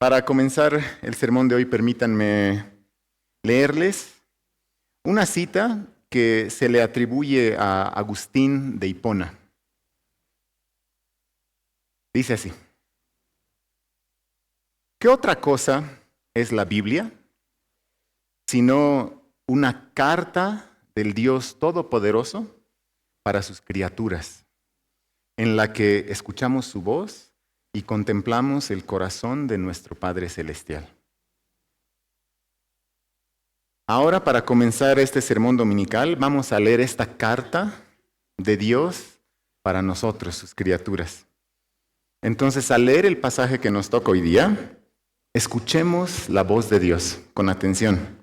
Para comenzar el sermón de hoy, permítanme leerles una cita que se le atribuye a Agustín de Hipona. Dice así: ¿qué otra cosa es la Biblia sino una carta del Dios Todopoderoso para sus criaturas, en la que escuchamos su voz y contemplamos el corazón de nuestro Padre Celestial? Ahora, para comenzar este sermón dominical, vamos a leer esta carta de Dios para nosotros, sus criaturas. Entonces, al leer el pasaje que nos toca hoy día, escuchemos la voz de Dios con atención.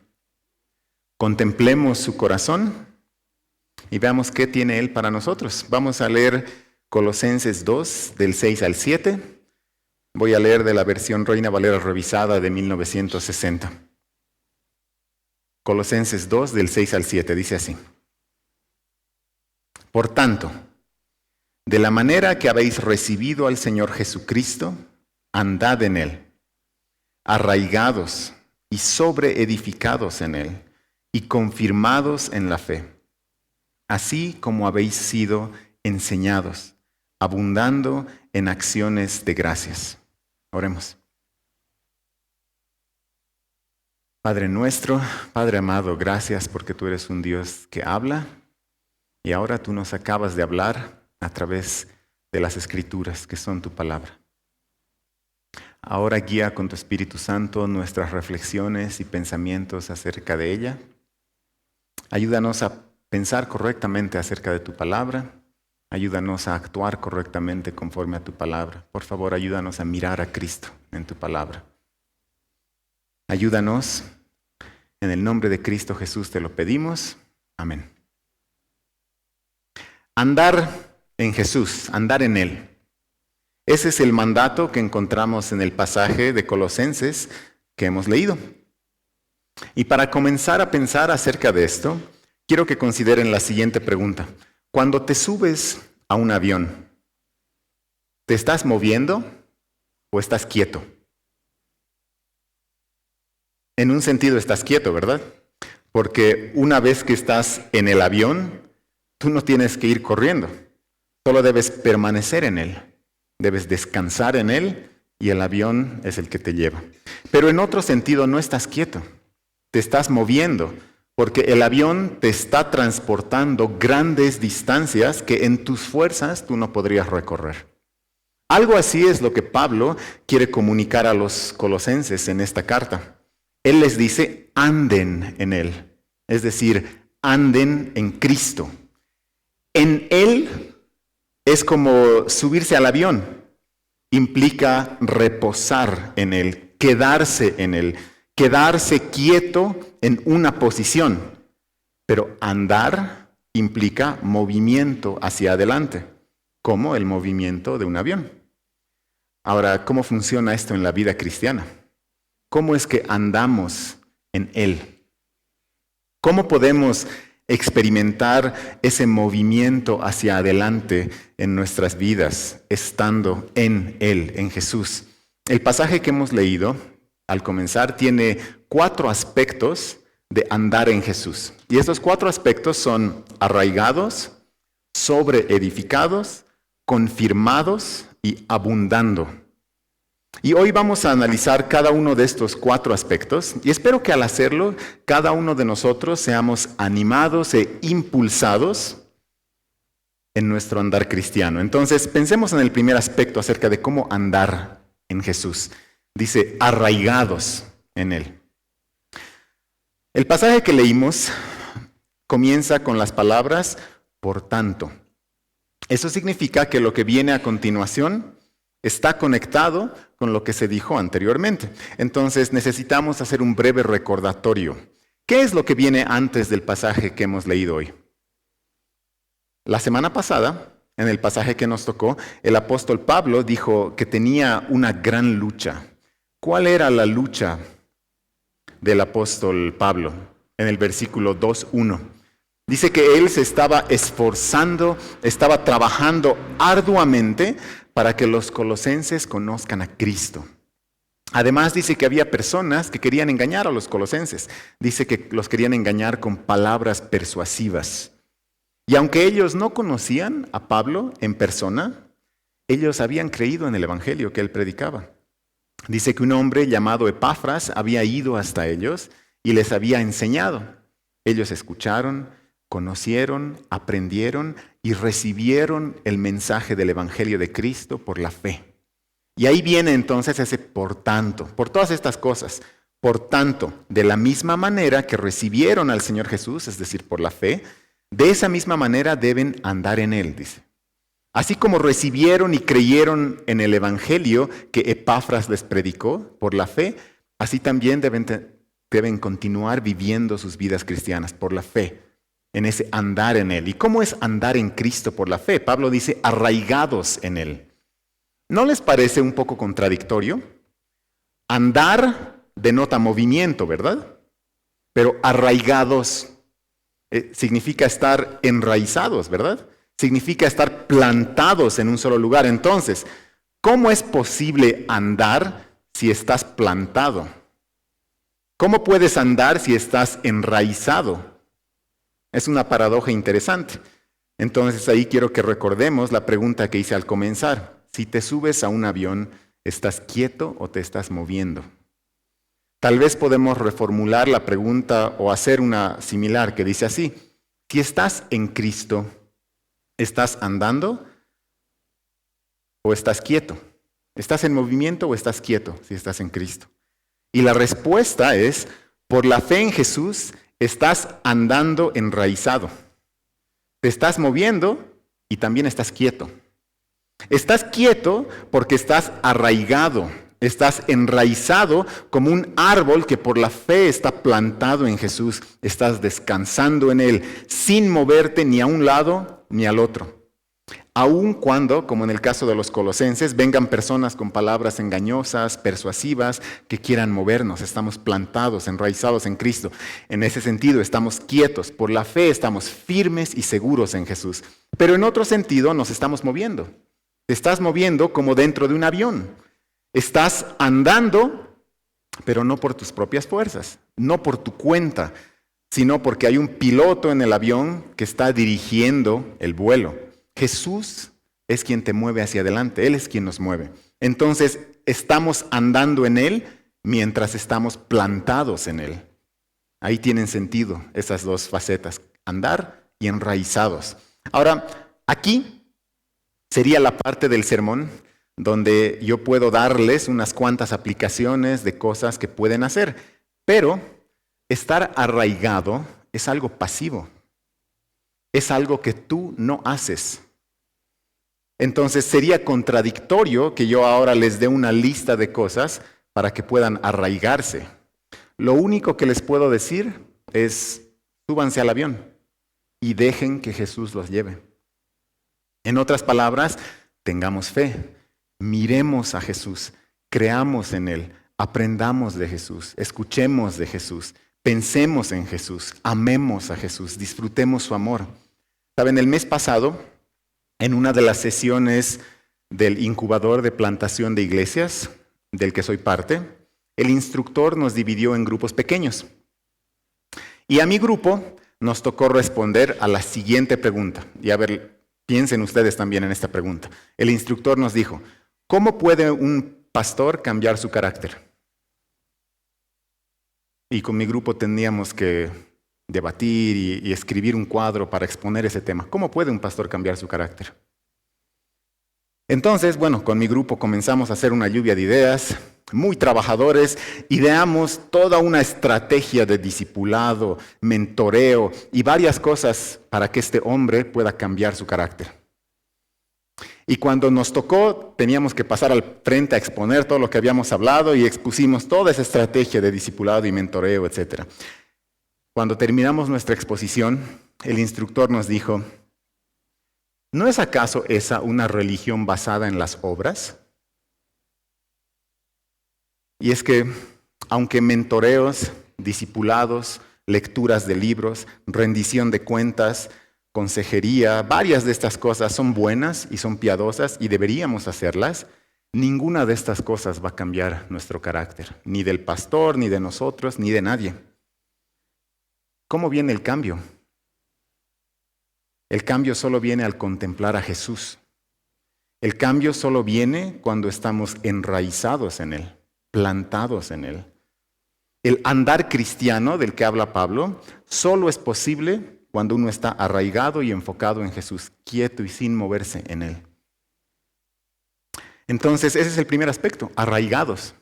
Contemplemos su corazón y veamos qué tiene Él para nosotros. Vamos a leer Colosenses 2, del 6 al 7. Voy a leer de la versión Reina Valera revisada de 1960. Colosenses 2, del 6 al 7, dice así: Por tanto, de la manera que habéis recibido al Señor Jesucristo, andad en Él, arraigados y sobreedificados en Él, y confirmados en la fe, así como habéis sido enseñados, abundando en acciones de gracias. Oremos. Padre nuestro, Padre amado, gracias porque tú eres un Dios que habla y ahora tú nos acabas de hablar a través de las Escrituras, que son tu palabra. Ahora guía con tu Espíritu Santo nuestras reflexiones y pensamientos acerca de ella. Ayúdanos a pensar correctamente acerca de tu palabra. Ayúdanos a actuar correctamente conforme a tu palabra. Por favor, ayúdanos a mirar a Cristo en tu palabra. Ayúdanos, en el nombre de Cristo Jesús te lo pedimos. Amén. Andar en Jesús, andar en Él. Ese es el mandato que encontramos en el pasaje de Colosenses que hemos leído. Y para comenzar a pensar acerca de esto, quiero que consideren la siguiente pregunta. Cuando te subes a un avión, ¿te estás moviendo o estás quieto? En un sentido estás quieto, ¿verdad? Porque una vez que estás en el avión, tú no tienes que ir corriendo. Solo debes permanecer en él. Debes descansar en él y el avión es el que te lleva. Pero en otro sentido no estás quieto. Te estás moviendo. Porque el avión te está transportando grandes distancias que en tus fuerzas tú no podrías recorrer. Algo así es lo que Pablo quiere comunicar a los colosenses en esta carta. Él les dice, anden en Él. Es decir, anden en Cristo. En Él es como subirse al avión. Implica reposar en Él, quedarse en Él. Quedarse quieto en una posición, pero andar implica movimiento hacia adelante, como el movimiento de un avión. Ahora, ¿cómo funciona esto en la vida cristiana? ¿Cómo es que andamos en Él? ¿Cómo podemos experimentar ese movimiento hacia adelante en nuestras vidas, estando en Él, en Jesús? El pasaje que hemos leído al comenzar, tiene 4 aspectos de andar en Jesús. Y estos 4 aspectos son arraigados, sobreedificados, confirmados y abundando. Y hoy vamos a analizar cada uno de estos 4 aspectos y espero que al hacerlo, cada uno de nosotros seamos animados e impulsados en nuestro andar cristiano. Entonces, pensemos en el primer aspecto acerca de cómo andar en Jesús. Dice, arraigados en Él. El pasaje que leímos comienza con las palabras, por tanto. Eso significa que lo que viene a continuación está conectado con lo que se dijo anteriormente. Entonces necesitamos hacer un breve recordatorio. ¿Qué es lo que viene antes del pasaje que hemos leído hoy? La semana pasada, en el pasaje que nos tocó, el apóstol Pablo dijo que tenía una gran lucha. ¿Cuál era la lucha del apóstol Pablo? En el versículo 2:1. Dice que él se estaba esforzando, estaba trabajando arduamente para que los colosenses conozcan a Cristo. Además dice que había personas que querían engañar a los colosenses. Dice que los querían engañar con palabras persuasivas. Y aunque ellos no conocían a Pablo en persona, ellos habían creído en el evangelio que él predicaba. Dice que un hombre llamado Epafras había ido hasta ellos y les había enseñado. Ellos escucharon, conocieron, aprendieron y recibieron el mensaje del evangelio de Cristo por la fe. Y ahí viene entonces ese por tanto, por todas estas cosas. Por tanto, de la misma manera que recibieron al Señor Jesús, es decir, por la fe, de esa misma manera deben andar en Él, dice. Así como recibieron y creyeron en el evangelio que Epafras les predicó por la fe, así también deben continuar viviendo sus vidas cristianas por la fe, en ese andar en Él. ¿Y cómo es andar en Cristo por la fe? Pablo dice, arraigados en Él. ¿No les parece un poco contradictorio? Andar denota movimiento, ¿verdad? Pero arraigados significa estar enraizados, ¿verdad? Significa estar plantados en un solo lugar. Entonces, ¿cómo es posible andar si estás plantado? ¿Cómo puedes andar si estás enraizado? Es una paradoja interesante. Entonces ahí quiero que recordemos la pregunta que hice al comenzar. Si te subes a un avión, ¿estás quieto o te estás moviendo? Tal vez podemos reformular la pregunta o hacer una similar que dice así. Si estás en Cristo, ¿estás andando o estás quieto? ¿Estás en movimiento o estás quieto si estás en Cristo? Y la respuesta es, por la fe en Jesús, estás andando enraizado. Te estás moviendo y también estás quieto. Estás quieto porque estás arraigado, estás enraizado como un árbol que por la fe está plantado en Jesús. Estás descansando en Él, sin moverte ni a un lado ni al otro. Aun cuando, como en el caso de los colosenses, vengan personas con palabras engañosas, persuasivas, que quieran movernos, estamos plantados, enraizados en Cristo. En ese sentido, estamos quietos. Por la fe estamos firmes y seguros en Jesús. Pero en otro sentido, nos estamos moviendo. Te estás moviendo como dentro de un avión. Estás andando, pero no por tus propias fuerzas, no por tu cuenta, sino porque hay un piloto en el avión que está dirigiendo el vuelo. Jesús es quien te mueve hacia adelante, Él es quien nos mueve. Entonces, estamos andando en Él mientras estamos plantados en Él. Ahí tienen sentido esas dos facetas, andar y enraizados. Ahora, aquí sería la parte del sermón donde yo puedo darles unas cuantas aplicaciones de cosas que pueden hacer. Pero estar arraigado es algo pasivo. Es algo que tú no haces. Entonces sería contradictorio que yo ahora les dé una lista de cosas para que puedan arraigarse. Lo único que les puedo decir es, súbanse al avión y dejen que Jesús los lleve. En otras palabras, tengamos fe, miremos a Jesús, creamos en Él, aprendamos de Jesús, escuchemos de Jesús, pensemos en Jesús, amemos a Jesús, disfrutemos su amor. Saben, el mes pasado, en una de las sesiones del incubador de plantación de iglesias, del que soy parte, el instructor nos dividió en grupos pequeños. Y a mi grupo nos tocó responder a la siguiente pregunta. Y a ver, piensen ustedes también en esta pregunta. El instructor nos dijo, ¿cómo puede un pastor cambiar su carácter? Y con mi grupo teníamos que debatir y escribir un cuadro para exponer ese tema. ¿Cómo puede un pastor cambiar su carácter? Entonces, bueno, con mi grupo comenzamos a hacer una lluvia de ideas, muy trabajadores, ideamos toda una estrategia de discipulado, mentoreo y varias cosas para que este hombre pueda cambiar su carácter. Y cuando nos tocó, teníamos que pasar al frente a exponer todo lo que habíamos hablado y expusimos toda esa estrategia de discipulado y mentoreo, etc. Cuando terminamos nuestra exposición, el instructor nos dijo, ¿no es acaso esa una religión basada en las obras? Y es que, aunque mentoreos, discipulados, lecturas de libros, rendición de cuentas, consejería, varias de estas cosas son buenas y son piadosas y deberíamos hacerlas, Ninguna de estas cosas va a cambiar nuestro carácter, ni del pastor, ni de nosotros, ni de nadie. ¿Cómo viene el cambio? El cambio solo viene al contemplar a Jesús. El cambio solo viene cuando estamos enraizados en Él, plantados en Él. El andar cristiano del que habla Pablo solo es posible cuando uno está arraigado y enfocado en Jesús, quieto y sin moverse en Él. Entonces, ese es el primer aspecto, arraigados.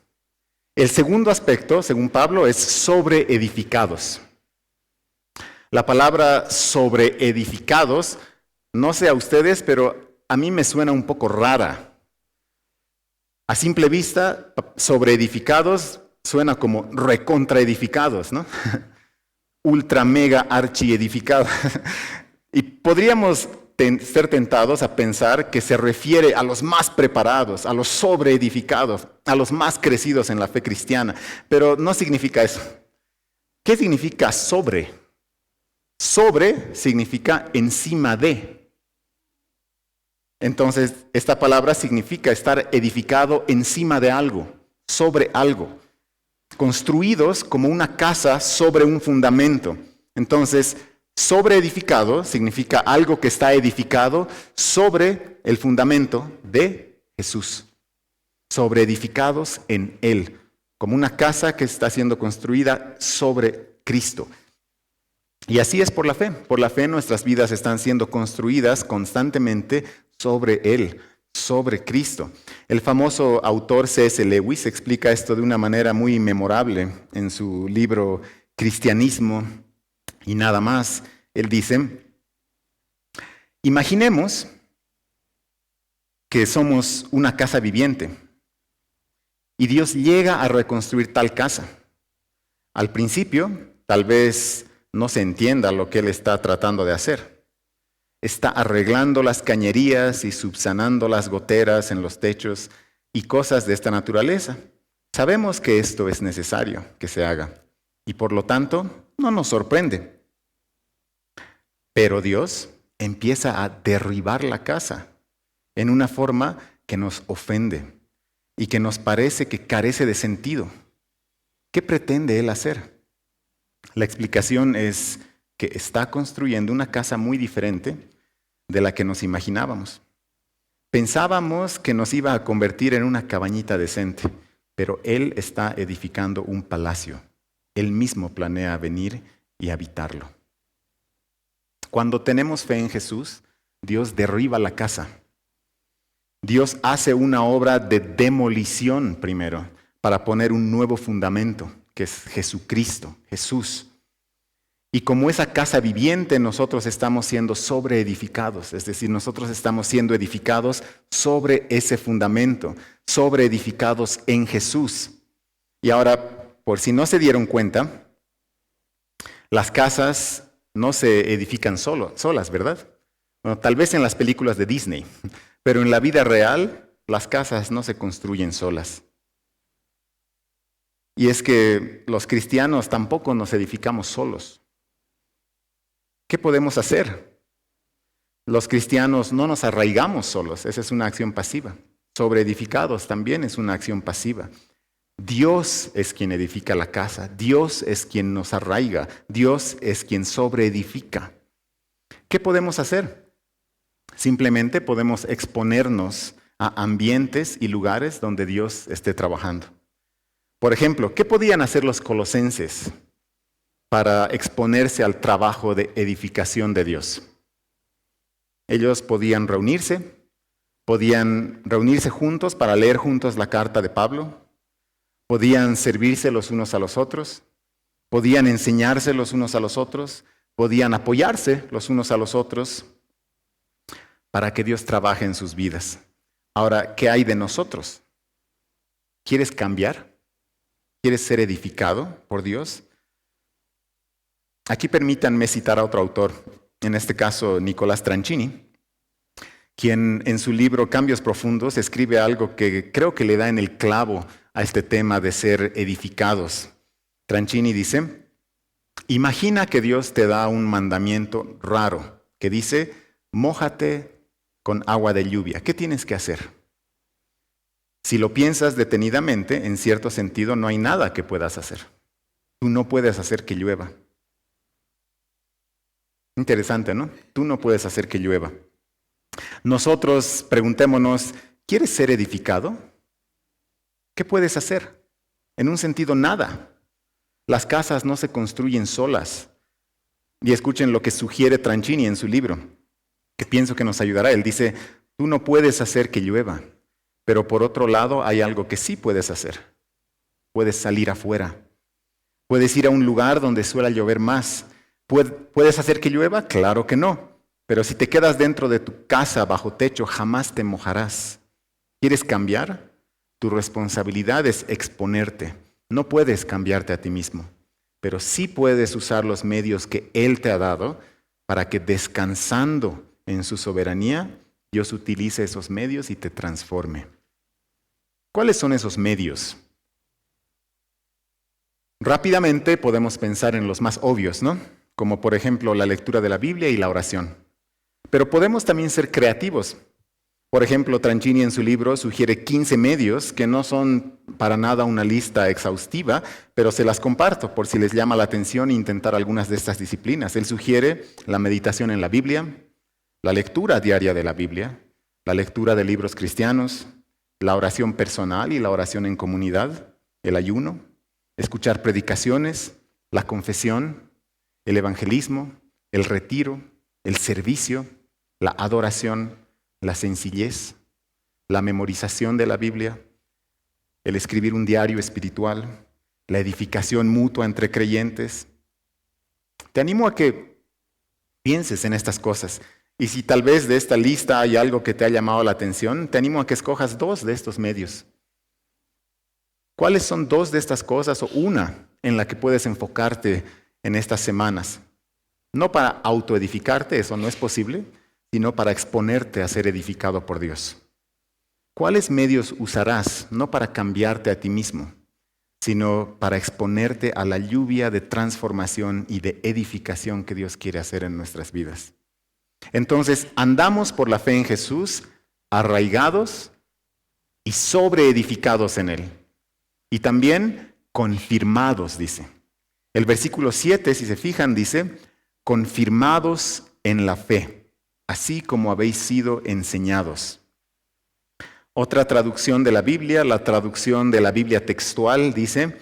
El segundo aspecto, según Pablo, es sobreedificados. La palabra sobreedificados, no sé a ustedes, pero a mí me suena un poco rara. A simple vista, sobreedificados suena como recontraedificados, ¿no? Ultra, mega, archiedificados. Y podríamos ser tentados a pensar que se refiere a los más preparados, a los sobreedificados, a los más crecidos en la fe cristiana. Pero no significa eso. ¿Qué significa sobre? Sobre significa encima de. Entonces, esta palabra significa estar edificado encima de algo, sobre algo. Construidos como una casa sobre un fundamento. Entonces, sobreedificado significa algo que está edificado sobre el fundamento de Jesús. Sobreedificados en Él, como una casa que está siendo construida sobre Cristo. Y así es por la fe. Por la fe nuestras vidas están siendo construidas constantemente sobre Él, sobre Cristo. El famoso autor C.S. Lewis explica esto de una manera muy memorable en su libro Cristianismo y nada más. Él dice, imaginemos que somos una casa viviente y Dios llega a reconstruir tal casa. Al principio, tal vez no se entienda lo que Él está tratando de hacer. Está arreglando las cañerías y subsanando las goteras en los techos y cosas de esta naturaleza. Sabemos que esto es necesario que se haga y por lo tanto no nos sorprende. Pero Dios empieza a derribar la casa en una forma que nos ofende y que nos parece que carece de sentido. ¿Qué pretende Él hacer? La explicación es que está construyendo una casa muy diferente de la que nos imaginábamos. Pensábamos que nos iba a convertir en una cabañita decente, pero Él está edificando un palacio. Él mismo planea venir y habitarlo. Cuando tenemos fe en Jesús, Dios derriba la casa. Dios hace una obra de demolición primero para poner un nuevo fundamento, que es Jesucristo, Jesús. Y como esa casa viviente, nosotros estamos siendo sobreedificados, es decir, nosotros estamos siendo edificados sobre ese fundamento, sobreedificados en Jesús. Y ahora, por si no se dieron cuenta, las casas no se edifican solas, ¿verdad? Bueno, tal vez en las películas de Disney, pero en la vida real, las casas no se construyen solas. Y es que los cristianos tampoco nos edificamos solos. ¿Qué podemos hacer? Los cristianos no nos arraigamos solos, esa es una acción pasiva. Sobreedificados también es una acción pasiva. Dios es quien edifica la casa, Dios es quien nos arraiga, Dios es quien sobreedifica. ¿Qué podemos hacer? Simplemente podemos exponernos a ambientes y lugares donde Dios esté trabajando. Por ejemplo, ¿qué podían hacer los colosenses para exponerse al trabajo de edificación de Dios? Ellos podían reunirse juntos para leer juntos la carta de Pablo, podían servirse los unos a los otros, podían enseñarse los unos a los otros, podían apoyarse los unos a los otros para que Dios trabaje en sus vidas. Ahora, ¿qué hay de nosotros? ¿Quieres cambiar? ¿Quieres ser edificado por Dios? Aquí permítanme citar a otro autor, en este caso Nicolás Tranchini, quien en su libro Cambios Profundos escribe algo que creo que le da en el clavo a este tema de ser edificados. Tranchini dice, imagina que Dios te da un mandamiento raro que dice, mójate con agua de lluvia. ¿Qué tienes que hacer? Si lo piensas detenidamente, en cierto sentido, no hay nada que puedas hacer. Tú no puedes hacer que llueva. Interesante, ¿no? Tú no puedes hacer que llueva. Nosotros preguntémonos, ¿quieres ser edificado? ¿Qué puedes hacer? En un sentido, nada. Las casas no se construyen solas. Y escuchen lo que sugiere Tranchini en su libro, que pienso que nos ayudará. Él dice, tú no puedes hacer que llueva, pero por otro lado hay algo que sí puedes hacer. Puedes salir afuera. Puedes ir a un lugar donde suele llover más. ¿Puedes hacer que llueva? Claro que no. Pero si te quedas dentro de tu casa bajo techo, jamás te mojarás. ¿Quieres cambiar? Tu responsabilidad es exponerte. No puedes cambiarte a ti mismo, pero sí puedes usar los medios que Él te ha dado para que, descansando en su soberanía, Dios utilice esos medios y te transforme. ¿Cuáles son esos medios? Rápidamente podemos pensar en los más obvios, ¿no? Como por ejemplo la lectura de la Biblia y la oración. Pero podemos también ser creativos. Por ejemplo, Tranchini en su libro sugiere 15 medios que no son para nada una lista exhaustiva, pero se las comparto por si les llama la atención intentar algunas de estas disciplinas. Él sugiere la meditación en la Biblia, la lectura diaria de la Biblia, la lectura de libros cristianos, la oración personal y la oración en comunidad, el ayuno, escuchar predicaciones, la confesión, el evangelismo, el retiro, el servicio, la adoración, la sencillez, la memorización de la Biblia, el escribir un diario espiritual, la edificación mutua entre creyentes. Te animo a que pienses en estas cosas. Y si tal vez de esta lista hay algo que te ha llamado la atención, te animo a que escojas 2 de estos medios. ¿Cuáles son 2 de estas cosas o una en la que puedes enfocarte en estas semanas? No para autoedificarte, eso no es posible, sino para exponerte a ser edificado por Dios. ¿Cuáles medios usarás, no para cambiarte a ti mismo, sino para exponerte a la lluvia de transformación y de edificación que Dios quiere hacer en nuestras vidas? Entonces, andamos por la fe en Jesús, arraigados y sobreedificados en Él. Y también confirmados, dice. El versículo 7, si se fijan, dice, confirmados en la fe, así como habéis sido enseñados. Otra traducción de la Biblia, la traducción de la Biblia textual, dice,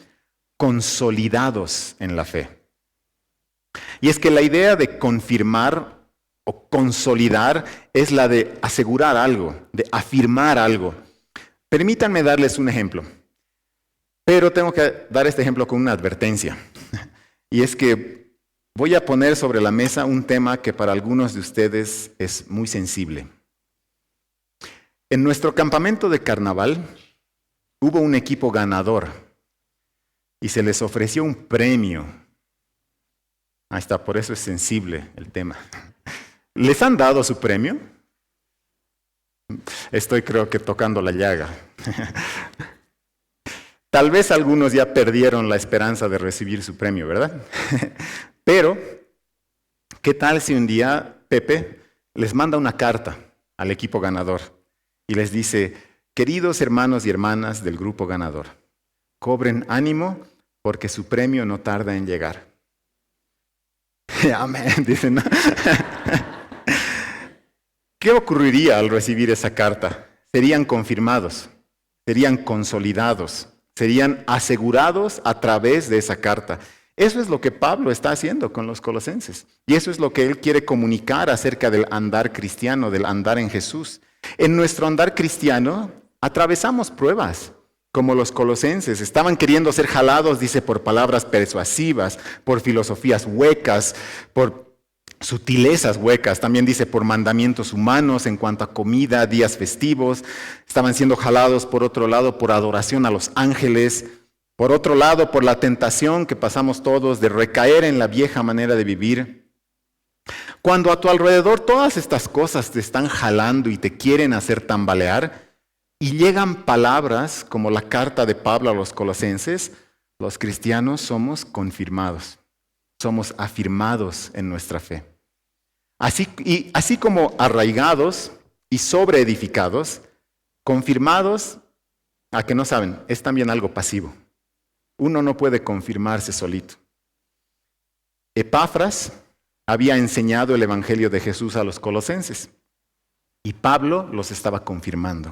consolidados en la fe. Y es que la idea de confirmar o consolidar es la de asegurar algo, de afirmar algo. Permítanme darles un ejemplo, pero tengo que dar este ejemplo con una advertencia. Y es que voy a poner sobre la mesa un tema que para algunos de ustedes es muy sensible. En nuestro campamento de carnaval hubo un equipo ganador y se les ofreció un premio. Ahí está, por eso es sensible el tema. ¿Les han dado su premio? Estoy, creo que, tocando la llaga. Tal vez algunos ya perdieron la esperanza de recibir su premio, ¿verdad? Pero, ¿qué tal si un día Pepe les manda una carta al equipo ganador y les dice, queridos hermanos y hermanas del grupo ganador, cobren ánimo porque su premio no tarda en llegar? Amén, dicen, ¿no? ¿Qué ocurriría al recibir esa carta? Serían confirmados, serían consolidados, serían asegurados a través de esa carta. Eso es lo que Pablo está haciendo con los colosenses. Y eso es lo que él quiere comunicar acerca del andar cristiano, del andar en Jesús. En nuestro andar cristiano atravesamos pruebas, como los colosenses. Estaban queriendo ser jalados, dice, por palabras persuasivas, por filosofías huecas, por sutilezas huecas, también dice por mandamientos humanos en cuanto a comida, días festivos. Estaban siendo jalados por otro lado por adoración a los ángeles, por otro lado por la tentación que pasamos todos de recaer en la vieja manera de vivir. Cuando a tu alrededor todas estas cosas te están jalando y te quieren hacer tambalear y llegan palabras como la carta de Pablo a los colosenses, los cristianos somos confirmados. Somos afirmados en nuestra fe. Así como arraigados y sobreedificados, confirmados A que no saben, es también algo pasivo. Uno no puede confirmarse solito. Epafras había enseñado el Evangelio de Jesús a los colosenses y Pablo los estaba confirmando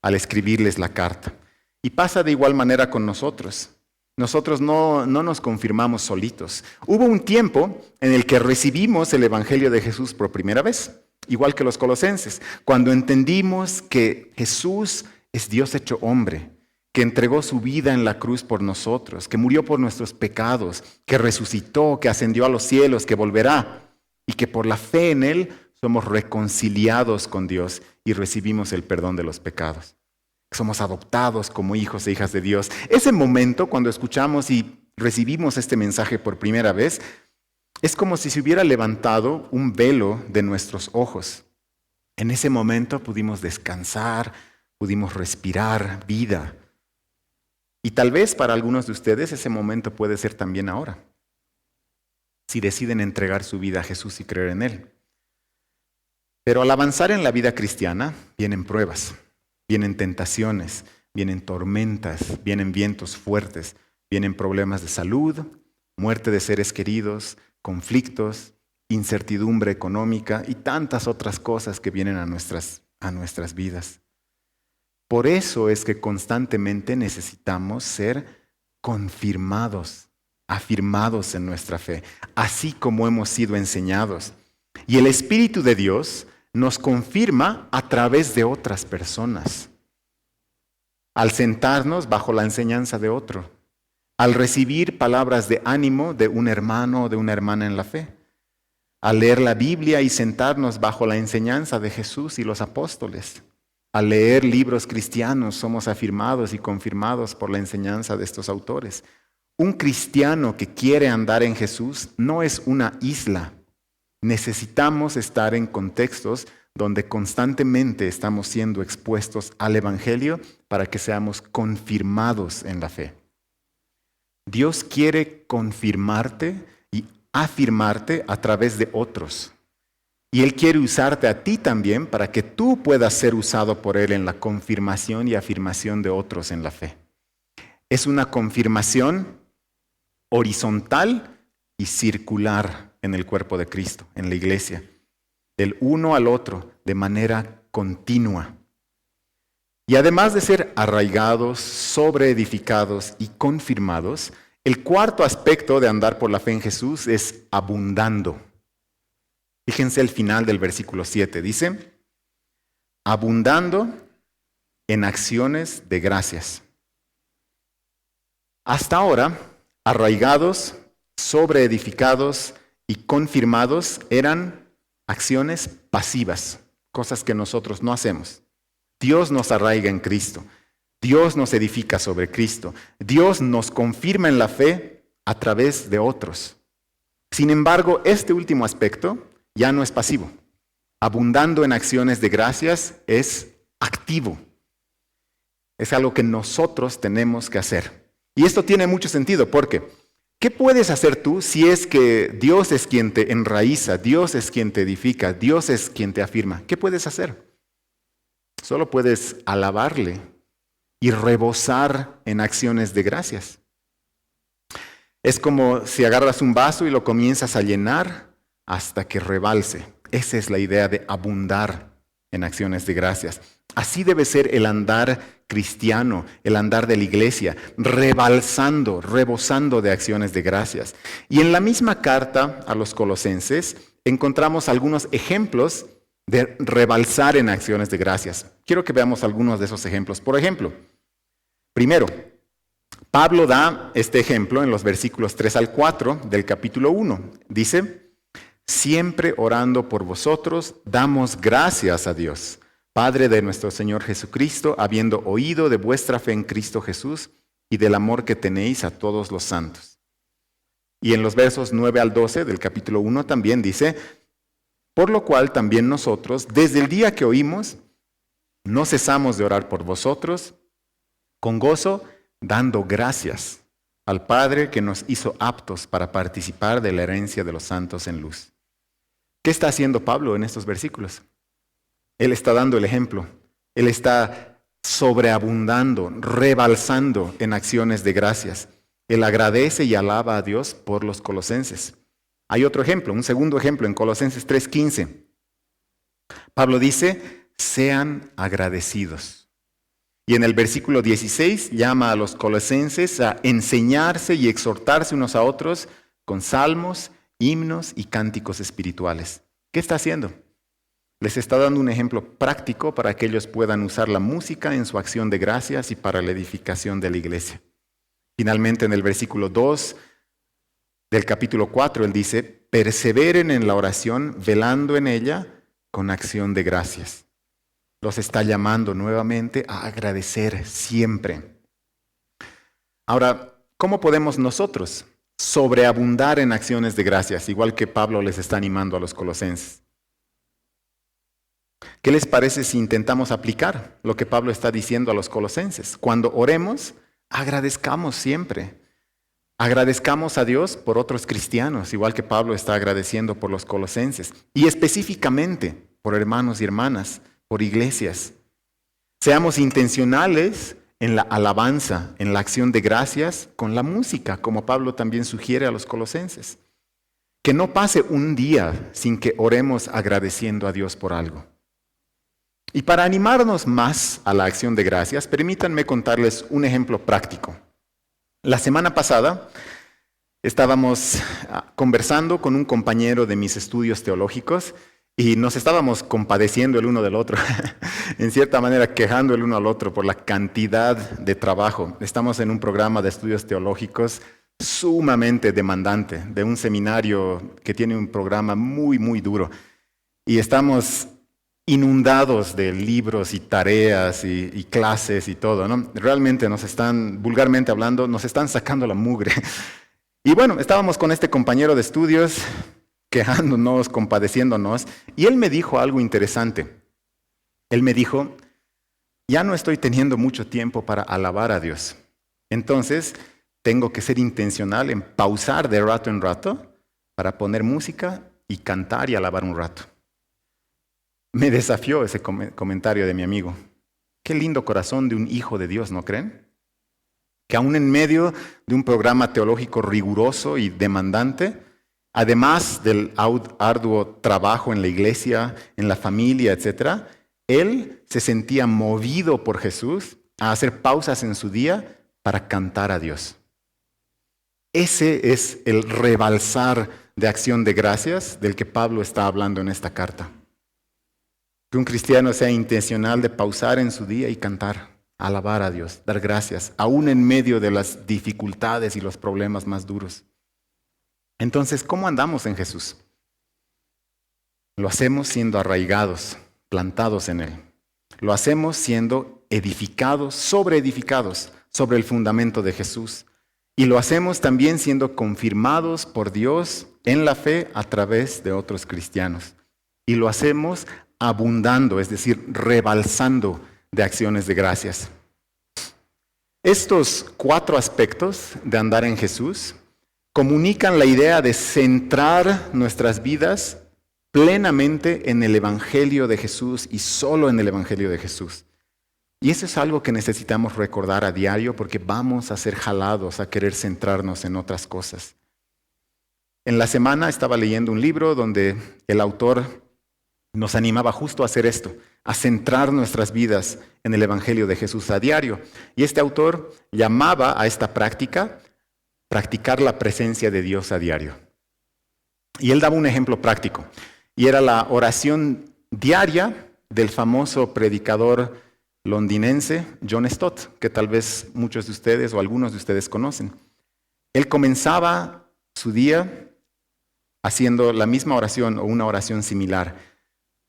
al escribirles la carta. Y pasa de igual manera con nosotros. Nosotros no nos confirmamos solitos. Hubo un tiempo en el que recibimos el Evangelio de Jesús por primera vez, igual que los colosenses, cuando entendimos que Jesús es Dios hecho hombre, que entregó su vida en la cruz por nosotros, que murió por nuestros pecados, que resucitó, que ascendió a los cielos, que volverá, y que por la fe en Él somos reconciliados con Dios y recibimos el perdón de los pecados. Somos adoptados como hijos e hijas de Dios. Ese momento, cuando escuchamos y recibimos este mensaje por primera vez, es como si se hubiera levantado un velo de nuestros ojos. En ese momento pudimos descansar, pudimos respirar vida. Y tal vez para algunos de ustedes ese momento puede ser también ahora, si deciden entregar su vida a Jesús y creer en Él. Pero al avanzar en la vida cristiana, vienen pruebas. Vienen tentaciones, vienen tormentas, vienen vientos fuertes, vienen problemas de salud, muerte de seres queridos, conflictos, incertidumbre económica y tantas otras cosas que vienen a nuestras vidas. Por eso es que constantemente necesitamos ser confirmados, afirmados en nuestra fe, así como hemos sido enseñados. Y el Espíritu de Dios nos confirma a través de otras personas. Al sentarnos bajo la enseñanza de otro, al recibir palabras de ánimo de un hermano o de una hermana en la fe, al leer la Biblia y sentarnos bajo la enseñanza de Jesús y los apóstoles, al leer libros cristianos somos afirmados y confirmados por la enseñanza de estos autores. Un cristiano que quiere andar en Jesús no es una isla. Necesitamos estar en contextos donde constantemente estamos siendo expuestos al Evangelio para que seamos confirmados en la fe. Dios quiere confirmarte y afirmarte a través de otros. Y Él quiere usarte a ti también para que tú puedas ser usado por Él en la confirmación y afirmación de otros en la fe. Es una confirmación horizontal y circular en el cuerpo de Cristo, en la iglesia, del uno al otro, de manera continua. Y además de ser arraigados, sobreedificados y confirmados, el cuarto aspecto de andar por la fe en Jesús es abundando. Fíjense el final del versículo 7, dice, abundando en acciones de gracias. Hasta ahora, arraigados, sobreedificados y confirmados eran acciones pasivas, cosas que nosotros no hacemos. Dios nos arraiga en Cristo, Dios nos edifica sobre Cristo, Dios nos confirma en la fe a través de otros. Sin embargo, este último aspecto ya no es pasivo. Abundando en acciones de gracias es activo. Es algo que nosotros tenemos que hacer. Y esto tiene mucho sentido porque ¿qué puedes hacer tú si es que Dios es quien te enraiza, Dios es quien te edifica, Dios es quien te afirma? ¿Qué puedes hacer? Solo puedes alabarle y rebosar en acciones de gracias. Es como si agarras un vaso y lo comienzas a llenar hasta que rebalse. Esa es la idea de abundar en acciones de gracias. Así debe ser el andar cristiano, el andar de la iglesia, rebalsando, rebosando de acciones de gracias. Y en la misma carta a los colosenses encontramos algunos ejemplos de rebalsar en acciones de gracias. Quiero que veamos algunos de esos ejemplos. Por ejemplo, primero, Pablo da este ejemplo en los versículos 3 al 4 del capítulo 1. Dice, siempre orando por vosotros, damos gracias a Dios, Padre de nuestro Señor Jesucristo, habiendo oído de vuestra fe en Cristo Jesús y del amor que tenéis a todos los santos. Y en los versos 9 al 12 del capítulo 1 también dice, por lo cual también nosotros, desde el día que oímos, no cesamos de orar por vosotros, con gozo, dando gracias al Padre que nos hizo aptos para participar de la herencia de los santos en luz. ¿Qué está haciendo Pablo en estos versículos? Él está dando el ejemplo. Él está sobreabundando, rebalsando en acciones de gracias. Él agradece y alaba a Dios por los colosenses. Hay otro ejemplo, un segundo ejemplo en Colosenses 3:15. Pablo dice, sean agradecidos. Y en el versículo 16 llama a los colosenses a enseñarse y exhortarse unos a otros con salmos, himnos y cánticos espirituales. ¿Qué está haciendo? Les está dando un ejemplo práctico para que ellos puedan usar la música en su acción de gracias y para la edificación de la iglesia. Finalmente, en el versículo 2 del capítulo 4, él dice, perseveren en la oración, velando en ella con acción de gracias. Los está llamando nuevamente a agradecer siempre. Ahora, ¿cómo podemos nosotros sobreabundar en acciones de gracias, igual que Pablo les está animando a los colosenses? ¿Qué les parece si intentamos aplicar lo que Pablo está diciendo a los colosenses? Cuando oremos, agradezcamos siempre. Agradezcamos a Dios por otros cristianos, igual que Pablo está agradeciendo por los colosenses. Y específicamente por hermanos y hermanas, por iglesias. Seamos intencionales en la alabanza, en la acción de gracias, con la música, como Pablo también sugiere a los colosenses. Que no pase un día sin que oremos agradeciendo a Dios por algo. Y para animarnos más a la acción de gracias, permítanme contarles un ejemplo práctico. La semana pasada estábamos conversando con un compañero de mis estudios teológicos y nos estábamos compadeciendo el uno del otro, en cierta manera quejando el uno al otro por la cantidad de trabajo. Estamos en un programa de estudios teológicos sumamente demandante, de un seminario que tiene un programa muy, muy duro. Y estamos inundados de libros y tareas y clases y todo, ¿no? Realmente nos están, vulgarmente hablando, nos están sacando la mugre. Y bueno, estábamos con este compañero de estudios, quejándonos, compadeciéndonos, y él me dijo algo interesante. Él me dijo, ya no estoy teniendo mucho tiempo para alabar a Dios. Entonces, tengo que ser intencional en pausar de rato en rato para poner música y cantar y alabar un rato. Me desafió ese comentario de mi amigo. Qué lindo corazón de un hijo de Dios, ¿no creen? Que aún en medio de un programa teológico riguroso y demandante, además del arduo trabajo en la iglesia, en la familia, etc., él se sentía movido por Jesús a hacer pausas en su día para cantar a Dios. Ese es el rebalsar de acción de gracias del que Pablo está hablando en esta carta. Que un cristiano sea intencional de pausar en su día y cantar, alabar a Dios, dar gracias, aún en medio de las dificultades y los problemas más duros. Entonces, ¿cómo andamos en Jesús? Lo hacemos siendo arraigados, plantados en Él. Lo hacemos siendo edificados sobre el fundamento de Jesús. Y lo hacemos también siendo confirmados por Dios en la fe a través de otros cristianos. Y lo hacemos abundando, es decir, rebalsando de acciones de gracias. Estos 4 aspectos de andar en Jesús comunican la idea de centrar nuestras vidas plenamente en el Evangelio de Jesús y solo en el Evangelio de Jesús. Y eso es algo que necesitamos recordar a diario porque vamos a ser jalados a querer centrarnos en otras cosas. En la semana estaba leyendo un libro donde el autor nos animaba justo a hacer esto, a centrar nuestras vidas en el Evangelio de Jesús a diario. Y este autor llamaba a esta práctica, practicar la presencia de Dios a diario. Y él daba un ejemplo práctico, y era la oración diaria del famoso predicador londinense John Stott, que tal vez muchos de ustedes o algunos de ustedes conocen. Él comenzaba su día haciendo la misma oración o una oración similar,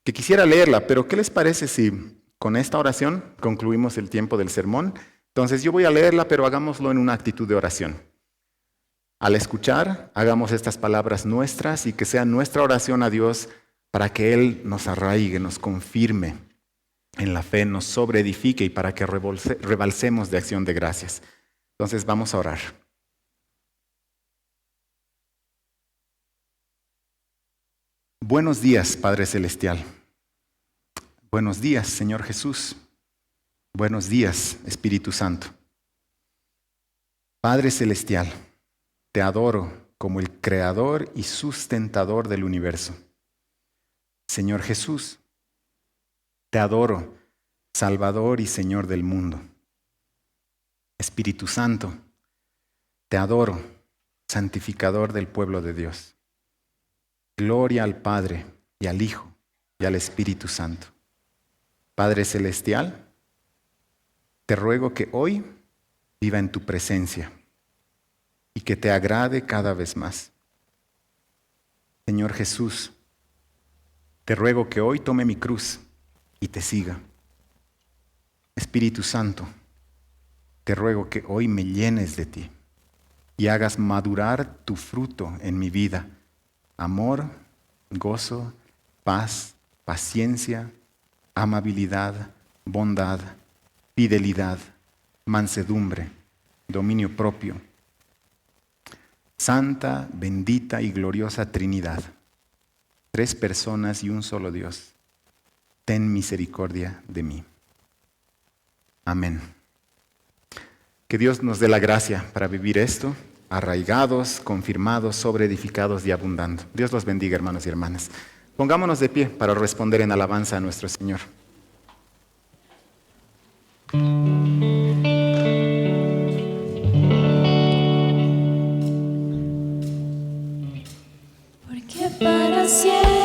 que quisiera leerla, pero ¿qué les parece si con esta oración concluimos el tiempo del sermón? Entonces yo voy a leerla, pero hagámoslo en una actitud de oración. Al escuchar, hagamos estas palabras nuestras y que sea nuestra oración a Dios para que Él nos arraigue, nos confirme en la fe, nos sobreedifique y para que rebalsemos de acción de gracias. Entonces vamos a orar. Buenos días, Padre Celestial. Buenos días, Señor Jesús. Buenos días, Espíritu Santo. Padre Celestial, te adoro como el Creador y sustentador del universo. Señor Jesús, te adoro, Salvador y Señor del mundo. Espíritu Santo, te adoro, santificador del pueblo de Dios. Gloria al Padre y al Hijo y al Espíritu Santo. Padre Celestial, te ruego que hoy viva en tu presencia y que te agrade cada vez más. Señor Jesús, te ruego que hoy tome mi cruz y te siga. Espíritu Santo, te ruego que hoy me llenes de ti y hagas madurar tu fruto en mi vida. Amor, gozo, paz, paciencia, amabilidad, bondad, fidelidad, mansedumbre, dominio propio. Santa, bendita y gloriosa Trinidad, 3 personas y un solo Dios, ten misericordia de mí. Amén. Que Dios nos dé la gracia para vivir esto, arraigados, confirmados, sobreedificados y abundando. Dios los bendiga, hermanos y hermanas. Pongámonos de pie para responder en alabanza a nuestro Señor. Porque para siempre